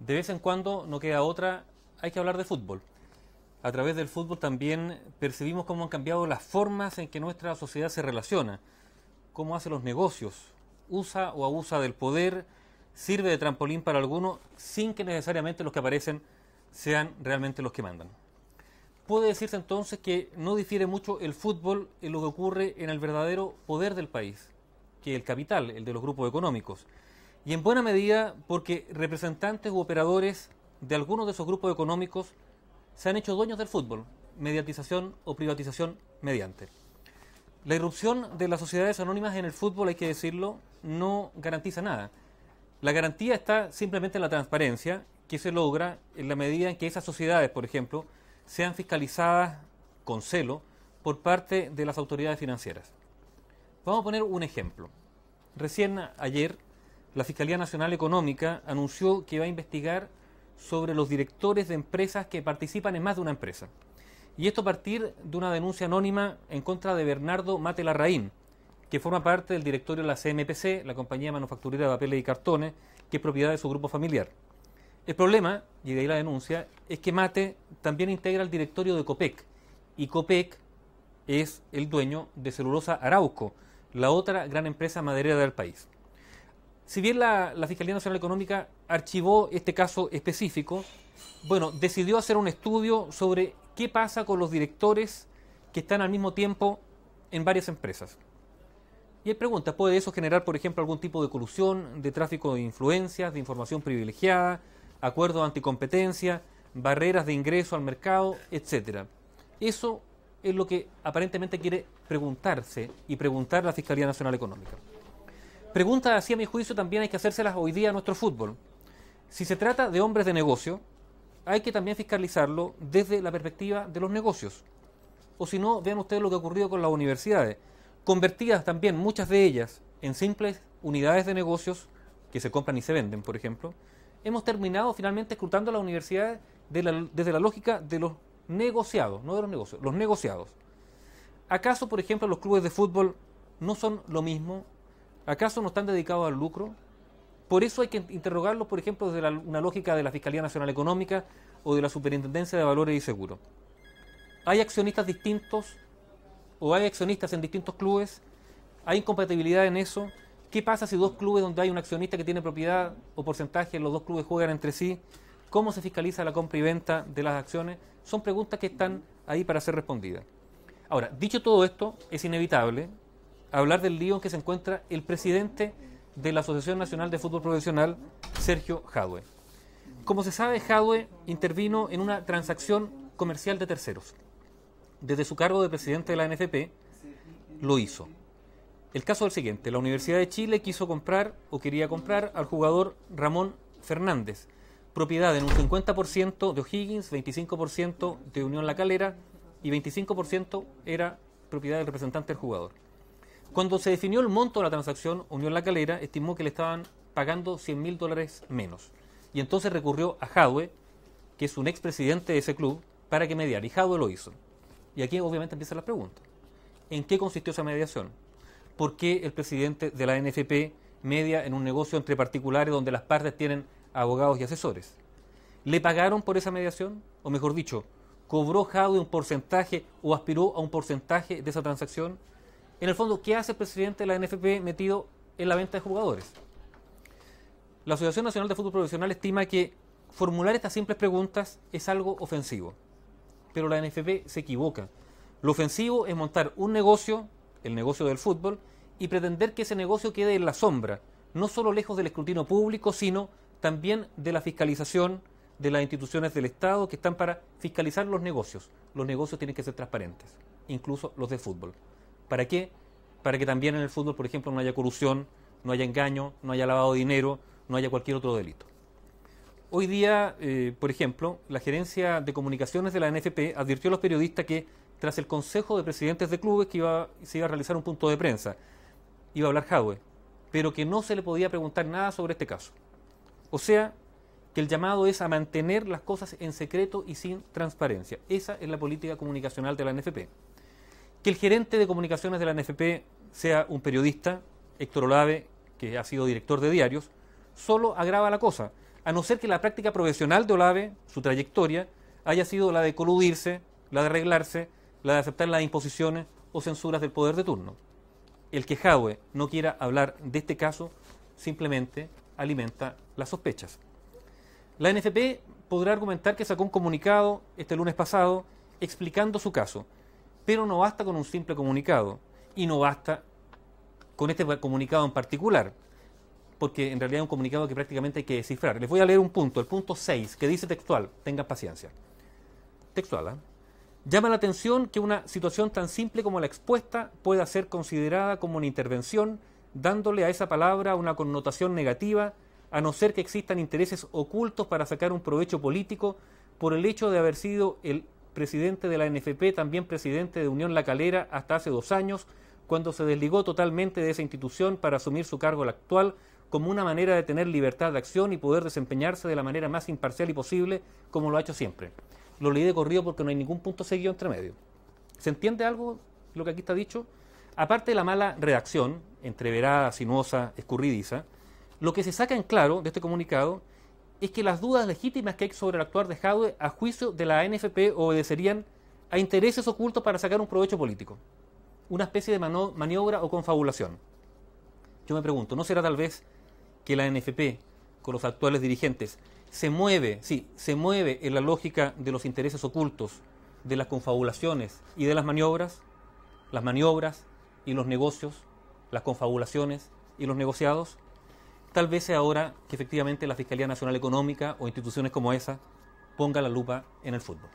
De vez en cuando, no queda otra, hay que hablar de fútbol. A través del fútbol también percibimos cómo han cambiado las formas en que nuestra sociedad se relaciona, cómo hace los negocios, usa o abusa del poder, sirve de trampolín para algunos, sin que necesariamente los que aparecen sean realmente los que mandan. Puede decirse entonces que no difiere mucho el fútbol en lo que ocurre en el verdadero poder del país, que el capital, el de los grupos económicos. Y en buena medida porque representantes u operadores de algunos de esos grupos económicos se han hecho dueños del fútbol, mediatización o privatización mediante. La irrupción de las sociedades anónimas en el fútbol, hay que decirlo, no garantiza nada. La garantía está simplemente en la transparencia, que se logra en la medida en que esas sociedades, por ejemplo, sean fiscalizadas con celo por parte de las autoridades financieras. Vamos a poner un ejemplo. Recién ayer, la Fiscalía Nacional Económica anunció que va a investigar sobre los directores de empresas que participan en más de una empresa. Y esto a partir de una denuncia anónima en contra de Bernardo Mate Larraín, que forma parte del directorio de la CMPC, la compañía manufacturera de papeles y cartones, que es propiedad de su grupo familiar. El problema, y de ahí la denuncia, es que Mate también integra el directorio de Copec, y Copec es el dueño de Celulosa Arauco, la otra gran empresa maderera del país. Si bien la Fiscalía Nacional Económica archivó este caso específico, decidió hacer un estudio sobre qué pasa con los directores que están al mismo tiempo en varias empresas. Y hay preguntas, ¿puede eso generar, por ejemplo, algún tipo de colusión, de tráfico de influencias, de información privilegiada, acuerdos anticompetencia, barreras de ingreso al mercado, etcétera? Eso es lo que aparentemente quiere preguntarse y preguntar la Fiscalía Nacional Económica. Preguntas así, a mi juicio, también hay que hacérselas hoy día a nuestro fútbol. Si se trata de hombres de negocio, hay que también fiscalizarlo desde la perspectiva de los negocios. O si no, vean ustedes lo que ha ocurrido con las universidades, convertidas también muchas de ellas en simples unidades de negocios que se compran y se venden, por ejemplo. Hemos terminado finalmente escrutando las universidades desde la lógica de los negociados, no de los negocios, los negociados. ¿Acaso, por ejemplo, los clubes de fútbol no son lo mismo? ¿Acaso no están dedicados al lucro? Por eso hay que interrogarlos, por ejemplo, desde una lógica de la Fiscalía Nacional Económica o de la Superintendencia de Valores y Seguros. ¿Hay accionistas distintos o hay accionistas en distintos clubes? ¿Hay incompatibilidad en eso? ¿Qué pasa si dos clubes donde hay un accionista que tiene propiedad o porcentaje, los dos clubes juegan entre sí? ¿Cómo se fiscaliza la compra y venta de las acciones? Son preguntas que están ahí para ser respondidas. Ahora, dicho todo esto, es inevitable hablar del lío en que se encuentra el presidente de la Asociación Nacional de Fútbol Profesional, Sergio Jadue. Como se sabe, Jadue intervino en una transacción comercial de terceros. Desde su cargo de presidente de la NFP, lo hizo. El caso es el siguiente: la Universidad de Chile quiso comprar o quería comprar al jugador Ramón Fernández, propiedad en un 50% de O'Higgins, 25% de Unión La Calera y 25% era propiedad del representante del jugador. Cuando se definió el monto de la transacción, Unión La Calera estimó que le estaban pagando $100.000 menos. Y entonces recurrió a Jadue, que es un expresidente de ese club, para que mediara. Y Jadue lo hizo. Y aquí obviamente empiezan las preguntas. ¿En qué consistió esa mediación? ¿Por qué el presidente de la NFP media en un negocio entre particulares donde las partes tienen abogados y asesores? ¿Le pagaron por esa mediación? O mejor dicho, ¿cobró Jadue un porcentaje o aspiró a un porcentaje de esa transacción? En el fondo, ¿qué hace el presidente de la NFP metido en la venta de jugadores? La Asociación Nacional de Fútbol Profesional estima que formular estas simples preguntas es algo ofensivo, pero la NFP se equivoca. Lo ofensivo es montar un negocio, el negocio del fútbol, y pretender que ese negocio quede en la sombra, no solo lejos del escrutinio público, sino también de la fiscalización de las instituciones del Estado que están para fiscalizar los negocios. Los negocios tienen que ser transparentes, incluso los de fútbol. ¿Para qué? Para que también en el fútbol, por ejemplo, no haya corrupción, no haya engaño, no haya lavado de dinero, no haya cualquier otro delito. Hoy día, por ejemplo, la gerencia de comunicaciones de la NFP advirtió a los periodistas que tras el Consejo de Presidentes de Clubes que se iba a realizar un punto de prensa, iba a hablar Jadue, pero que no se le podía preguntar nada sobre este caso. O sea, que el llamado es a mantener las cosas en secreto y sin transparencia. Esa es la política comunicacional de la NFP. Que el gerente de comunicaciones de la NFP sea un periodista, Héctor Olave, que ha sido director de diarios, solo agrava la cosa. a no ser que la práctica profesional de Olave, su trayectoria, haya sido la de coludirse, la de arreglarse, la de aceptar las imposiciones o censuras del poder de turno. El que Jadwe no quiera hablar de este caso simplemente alimenta las sospechas. La NFP podrá argumentar que sacó un comunicado este lunes pasado explicando su caso, pero no basta con un simple comunicado y no basta con este comunicado en particular, porque en realidad es un comunicado que prácticamente hay que descifrar. Les voy a leer un punto, el punto 6, que dice textual, tengan paciencia. Textual, ¿eh? Llama la atención que una situación tan simple como la expuesta pueda ser considerada como una intervención, dándole a esa palabra una connotación negativa, a no ser que existan intereses ocultos para sacar un provecho político por el hecho de haber sido el presidente de la NFP, también presidente de Unión La Calera hasta hace 2 años, cuando se desligó totalmente de esa institución para asumir su cargo actual como una manera de tener libertad de acción y poder desempeñarse de la manera más imparcial y posible, como lo ha hecho siempre. Lo leí de corrido porque no hay ningún punto seguido entre medio. ¿Se entiende algo lo que aquí está dicho? Aparte de la mala redacción, entreverada, sinuosa, escurridiza, lo que se saca en claro de este comunicado es que las dudas legítimas que hay sobre el actuar de Jadwe a juicio de la NFP obedecerían a intereses ocultos para sacar un provecho político, una especie de maniobra o confabulación. Yo me pregunto, ¿no será tal vez que la NFP, con los actuales dirigentes, se mueve en la lógica de los intereses ocultos, de las confabulaciones y de las maniobras y los negocios, las confabulaciones y los negociados? Tal vez sea hora que efectivamente la Fiscalía Nacional Económica o instituciones como esa ponga la lupa en el fútbol.